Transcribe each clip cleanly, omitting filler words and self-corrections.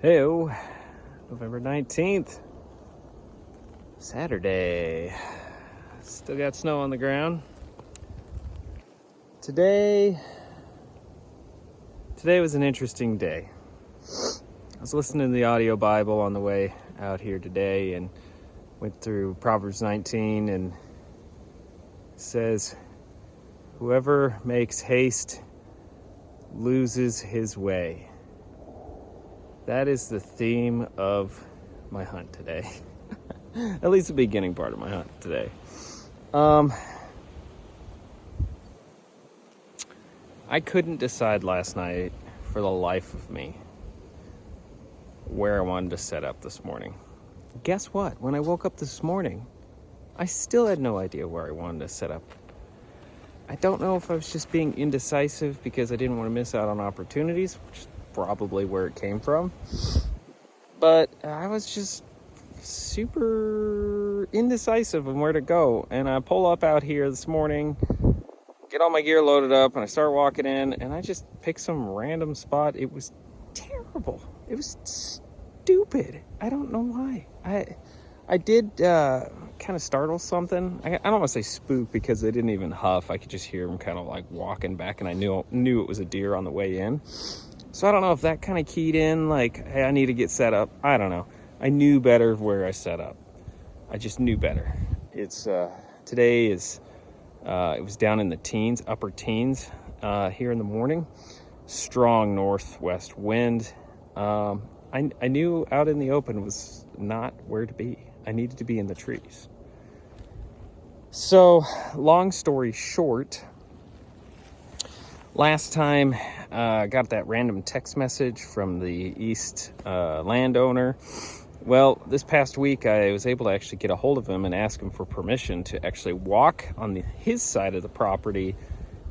Heyo, November 19th, Saturday. Still got snow on the ground. Today was an interesting day. I was listening to the audio Bible on the way out here today and went through Proverbs 19, and it says, whoever makes haste loses his way. That is the theme of my hunt today. At least the beginning part of my hunt today. I couldn't decide last night for the life of me where I wanted to set up this morning. Guess what? When I woke up this morning, I still had no idea where I wanted to set up. I don't know if I was just being indecisive because I didn't want to miss out on opportunities, which is probably where it came from. But I was just super indecisive on where to go. And I pull up out here this morning, get all my gear loaded up, and I start walking in, and I just picked some random spot. It was terrible. It was stupid. I don't know why. I did kind of startle something. I don't want to say spook because they didn't even huff. I could just hear them kind of like walking back, and I knew it was a deer on the way in. So I don't know if that kind of keyed in, like, hey, I need to get set up. I don't know. I knew better where I set up. I just knew better. It's today is it was down in the teens, upper teens here in the morning. Strong northwest wind. I knew out in the open was not where to be. I needed to be in the trees. So, long story short, last time I got that random text message from the East landowner. Well, this past week I was able to actually get a hold of him and ask him for permission to actually walk on his side of the property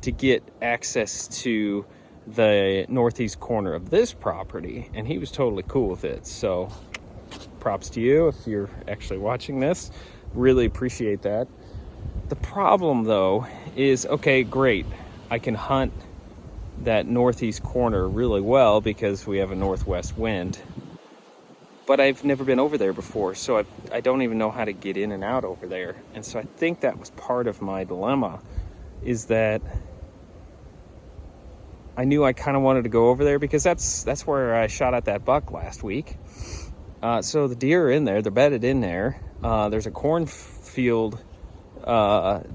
to get access to the northeast corner of this property, and he was totally cool with it. So props to you if you're actually watching this. Really appreciate that. The problem though is, okay, great, I can hunt that northeast corner really well because we have a northwest wind, but I've never been over there before, so I don't even know how to get in and out over there. And so I think that was part of my dilemma, is that I knew I kind of wanted to go over there because that's where I shot at that buck last week. So the deer are in there, they're bedded in there. There's a cornfield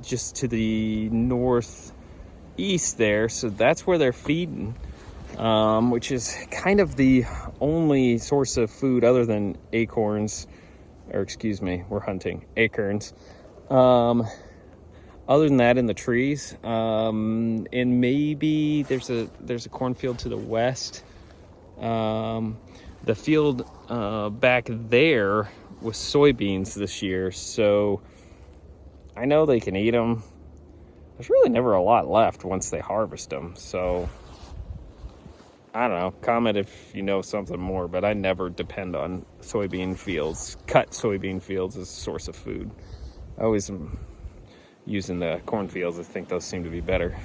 just to the northeast there, so that's where they're feeding, which is kind of the only source of food other than acorns, or excuse me, we're hunting acorns. Other than that, in the trees, and maybe there's a cornfield to the west. The field back there was soybeans this year, so I know they can eat them. There's really never a lot left once they harvest them, so I don't know. Comment if you know something more, but I never depend on soybean fields, cut soybean fields as a source of food. I always am using the cornfields. I think those seem to be better.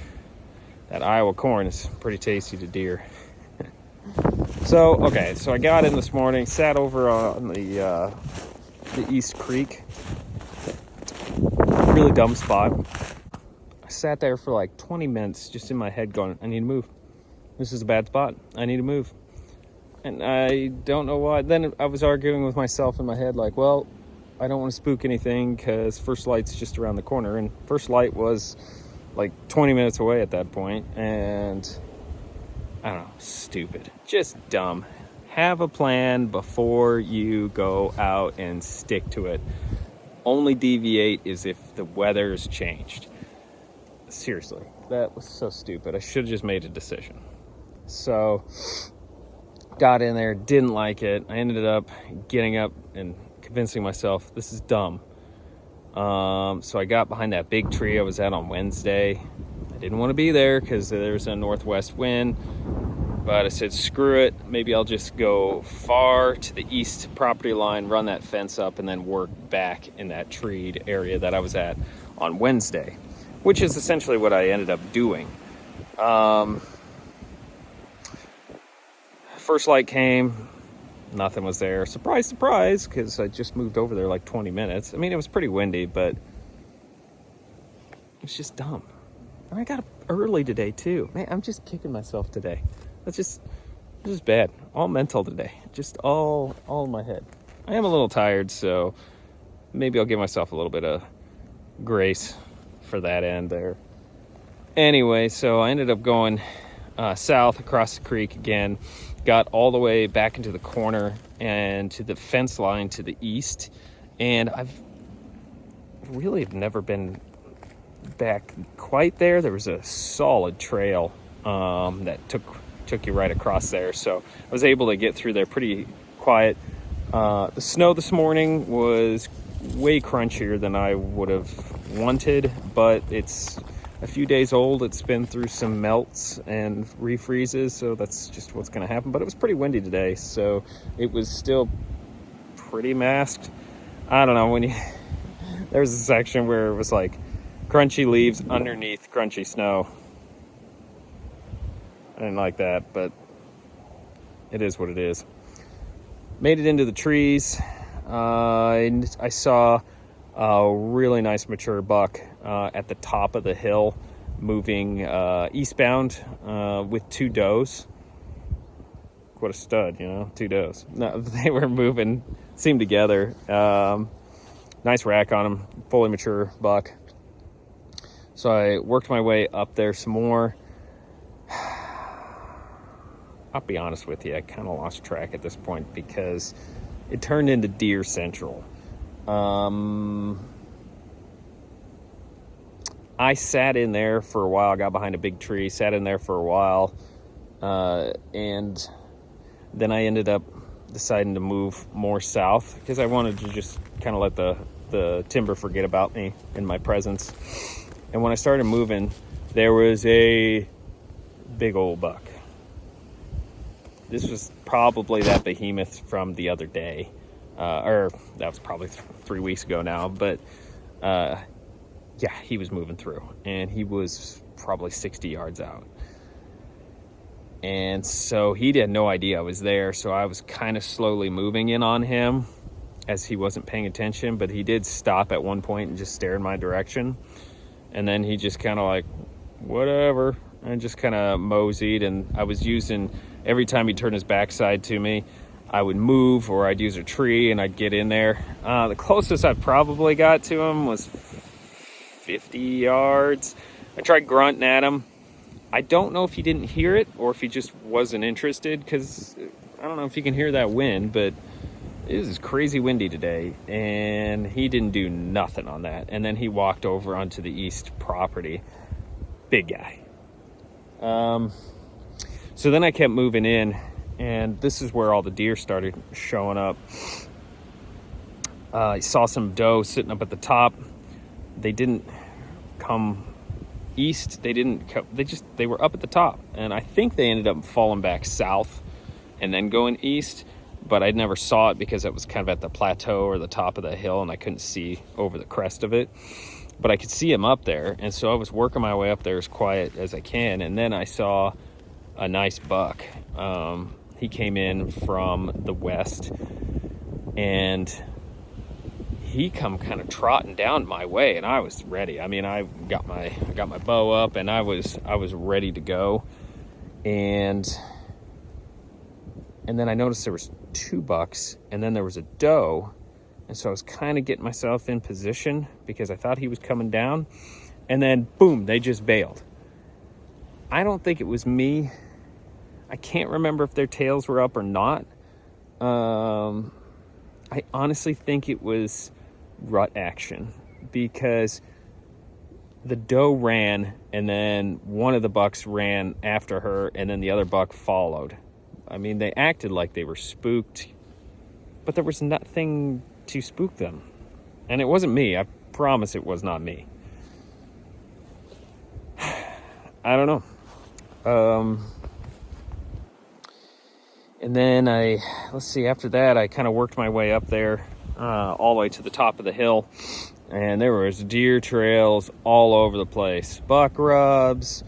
That Iowa corn is pretty tasty to deer. So I got in this morning, sat over on the East Creek. Really dumb spot. I sat there for like 20 minutes just in my head going, I need to move. This is a bad spot. I need to move. And I don't know why. Then I was arguing with myself in my head like, well, I don't want to spook anything because first light's just around the corner. And first light was like 20 minutes away at that point. And I don't know, stupid. Just dumb. Have a plan before you go out and stick to it. Only deviate is if the weather's changed. Seriously, that was so stupid. I should have just made a decision. So, got in there, didn't like it. I ended up getting up and convincing myself this is dumb. So I got behind that big tree I was at on Wednesday. I didn't want to be there because there's a northwest wind, but I said screw it, maybe I'll just go far to the east property line, run that fence up, and then work back in that treed area that I was at on Wednesday, which is essentially what I ended up doing. First light came, Nothing was there. Surprise, surprise, because I just moved over there like 20 minutes. I mean, it was pretty windy, but it was just dumb. And I got up early today, too. Man, I'm just kicking myself today. This is bad. All mental today. Just all in my head. I am a little tired, so maybe I'll give myself a little bit of grace for that end there. Anyway, so I ended up going south across the creek again. Got all the way back into the corner and to the fence line to the east. And I've really never been back quite there. There was a solid trail that took you right across there. So I was able to get through there pretty quiet. The snow this morning was way crunchier than I would have wanted, but it's a few days old. It's been through some melts and refreezes, so that's just what's going to happen. But it was pretty windy today, so it was still pretty masked. I don't know, there was a section where it was like crunchy leaves underneath crunchy snow. I didn't like that, but it is what it is. Made it into the trees. And I saw a really nice mature buck at the top of the hill moving eastbound with two does. What a stud, 2 does. No, they were moving, seemed together. Nice rack on them, fully mature buck. So I worked my way up there some more. I'll be honest with you, I kind of lost track at this point because it turned into Deer Central. I sat in there for a while, got behind a big tree, sat in there for a while, and then I ended up deciding to move more south because I wanted to just kind of let the timber forget about me in my presence. And when I started moving, there was a big old buck. This was probably that behemoth from the other day. Or that was probably 3 weeks ago now. But, yeah, he was moving through. And he was probably 60 yards out. And so he had no idea I was there. So I was kind of slowly moving in on him as he wasn't paying attention. But he did stop at one point and just stare in my direction. And then he just kind of like, whatever, and just kind of moseyed. And I was using, every time he'd turn his backside to me, I would move or I'd use a tree and I'd get in there. The closest I probably got to him was 50 yards. I tried grunting at him. I don't know if he didn't hear it or if he just wasn't interested, because I don't know if you can hear that wind, but it was crazy windy today, and he didn't do nothing on that. And then he walked over onto the east property. Big guy. So then I kept moving in, and this is where all the deer started showing up. I saw some doe sitting up at the top. They didn't come east. They were up at the top, and I think they ended up falling back south and then going east. But I never saw it because it was kind of at the plateau or the top of the hill, and I couldn't see over the crest of it. But I could see him up there, and so I was working my way up there as quiet as I can, and then I saw a nice buck. He came in from the west, and he come kind of trotting down my way, and I was ready. I mean, I got my bow up, and I was ready to go, and then I noticed there was 2 bucks, and then there was a doe. And so I was kind of getting myself in position because I thought he was coming down. And then, boom, they just bailed. I don't think it was me. I can't remember if their tails were up or not. I honestly think it was rut action because the doe ran, and then one of the bucks ran after her, and then the other buck followed. I mean, they acted like they were spooked, but there was nothing to spook them. And it wasn't me. I promise it was not me. I don't know. And then after that, I kind of worked my way up there, all the way to the top of the hill. And there was deer trails all over the place. Buck rubs,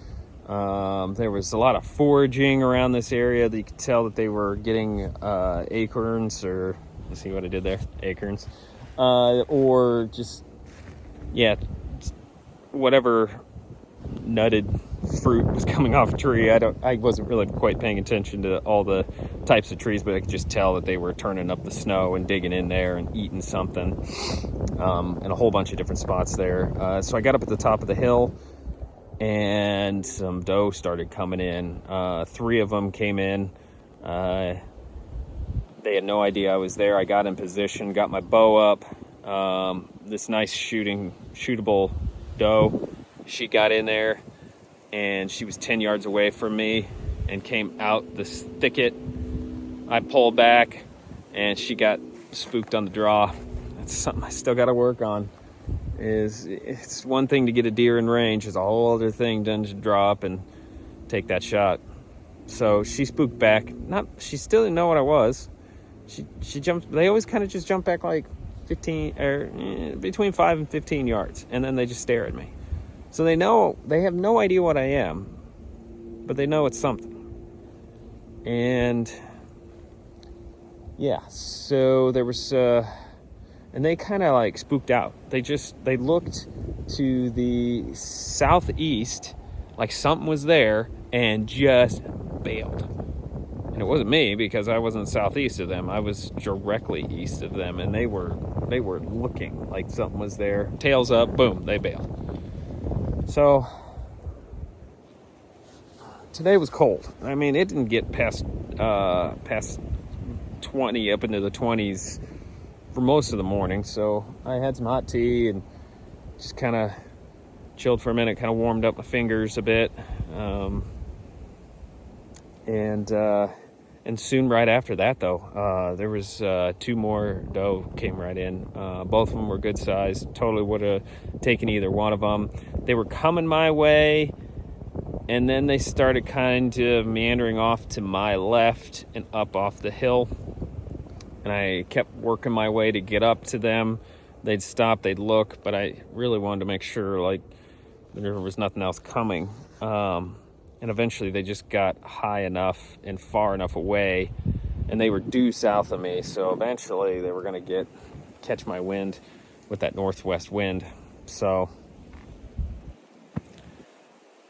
There was a lot of foraging around this area. That you could tell that they were getting acorns, or you see what I did there? Acorns. Or just, yeah, whatever nutted fruit was coming off a tree. I wasn't really quite paying attention to all the types of trees, but I could just tell that they were turning up the snow and digging in there and eating something, and a whole bunch of different spots there. So I got up at the top of the hill, and some doe started coming in. 3 of them came in. They had no idea I was there. I got in position, got my bow up. This nice shootable doe, she got in there, and she was 10 yards away from me and came out this thicket. I pulled back, and she got spooked on the draw. That's something I still got to work on. It's one thing to get a deer in range, it's a whole other thing then to draw up and take that shot. So she spooked back. She still didn't know what I was. She jumped. They always kind of just jump back like 15 or between 5 and 15 yards, and then they just stare at me. So they have no idea what I am, but they know it's something. And yeah, so there was and they kind of like spooked out. They looked to the southeast like something was there and just bailed. And it wasn't me, because I wasn't southeast of them. I was directly east of them, and they were looking like something was there. Tails up, boom, they bailed. So today was cold. I mean, it didn't get past 20, up into the 20s for most of the morning. So I had some hot tea and just kind of chilled for a minute, kind of warmed up my fingers a bit. And soon right after that, though, there was 2 more doe came right in. Both of them were good size. Totally would have taken either one of them. They were coming my way, and then they started kind of meandering off to my left and up off the hill. And I kept working my way to get up to them. They'd stop, they'd look, but I really wanted to make sure like there was nothing else coming. And eventually they just got high enough and far enough away, and they were due south of me. So eventually they were going to catch my wind with that northwest wind. So,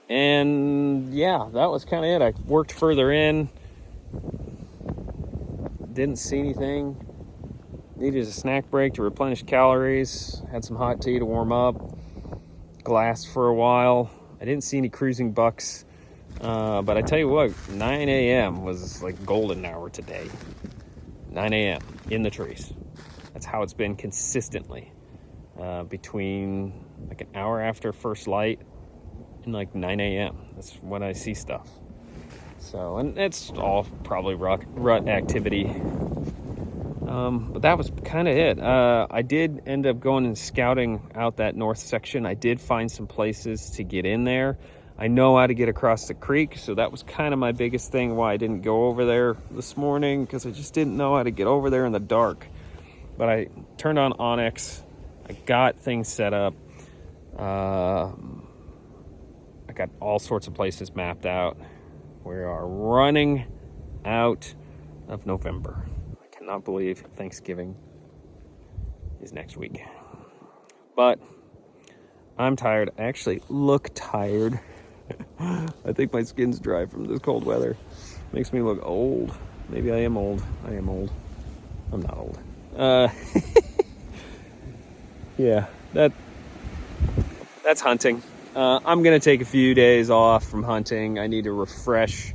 and yeah, that was kind of it. I worked further in, didn't see anything. Needed a snack break to replenish calories. Had some hot tea to warm up. Glassed for a while. I didn't see any cruising bucks. But I tell you what, 9 a.m. was like golden hour today. 9 a.m. in the trees. That's how it's been consistently. Between like an hour after first light and like 9 a.m. That's when I see stuff. So, and it's all probably rut activity. But that was kind of it. I did end up going and scouting out that north section. I did find some places to get in there. I know how to get across the creek, so that was kind of my biggest thing why I didn't go over there this morning, because I just didn't know how to get over there in the dark. But I turned on Onyx. I got things set up. I got all sorts of places mapped out. We are running out of November. I cannot believe Thanksgiving is next week. But I'm tired. I actually look tired. I think my skin's dry from this cold weather. Makes me look old. Maybe I am old. I'm not old. Yeah, that's hunting. I'm going to take a few days off from hunting. I need to refresh.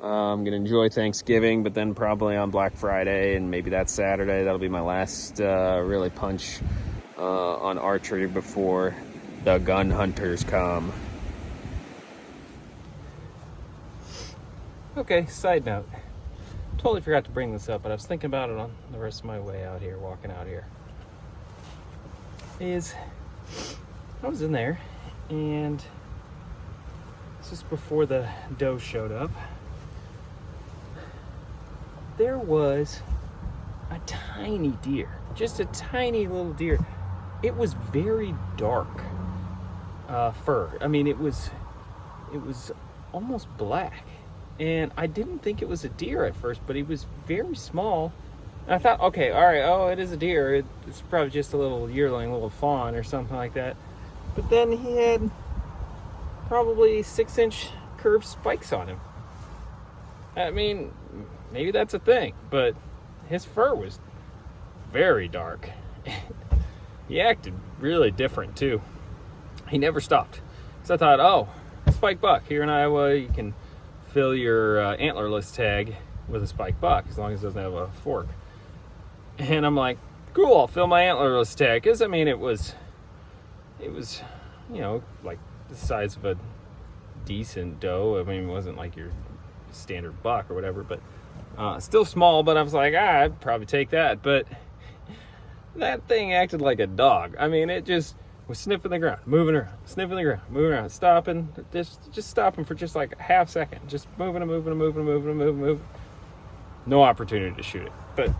I'm going to enjoy Thanksgiving, but then probably on Black Friday and maybe that Saturday, that'll be my last really punch on archery before the gun hunters come. Okay, side note. Totally forgot to bring this up, but I was thinking about it on the rest of my way out here, walking out here. I was in there, and this is before the doe showed up. There was a tiny deer, just a tiny little deer. It was very dark fur. I mean, it was almost black. And I didn't think it was a deer at first, but he was very small. And I thought, okay, all right, oh, it is a deer. It's probably just a little yearling, a little fawn or something like that. But then he had probably 6-inch curved spikes on him. I mean, maybe that's a thing, but his fur was very dark. He acted really different too. He never stopped. So I thought, oh, spike buck. Here in Iowa, you can fill your antlerless tag with a spike buck as long as it doesn't have a fork. And I'm like, cool, I'll fill my antlerless tag. Because, I mean, it was, you know, like the size of a decent doe. I mean, it wasn't like your standard buck or whatever, but still small. But I was like, I'd probably take that. But that thing acted like a dog. I mean, it just was sniffing the ground, moving around, sniffing the ground, moving around, stopping, just stopping for just like a half second, just moving. No opportunity to shoot it. But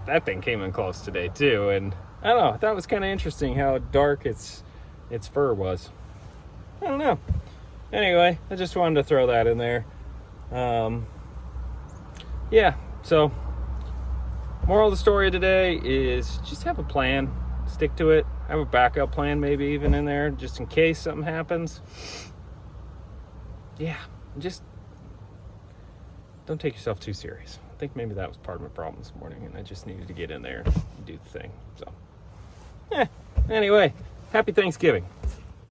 that thing came in close today too, and I don't know, that was kind of interesting how dark its fur was. I don't know. Anyway, I just wanted to throw that in there. Yeah, so moral of the story today is just have a plan, stick to it, have a backup plan maybe even in there just in case something happens. Yeah, just don't take yourself too serious. I think maybe that was part of my problem this morning, and I just needed to get in there and do the thing. So, anyway, happy Thanksgiving.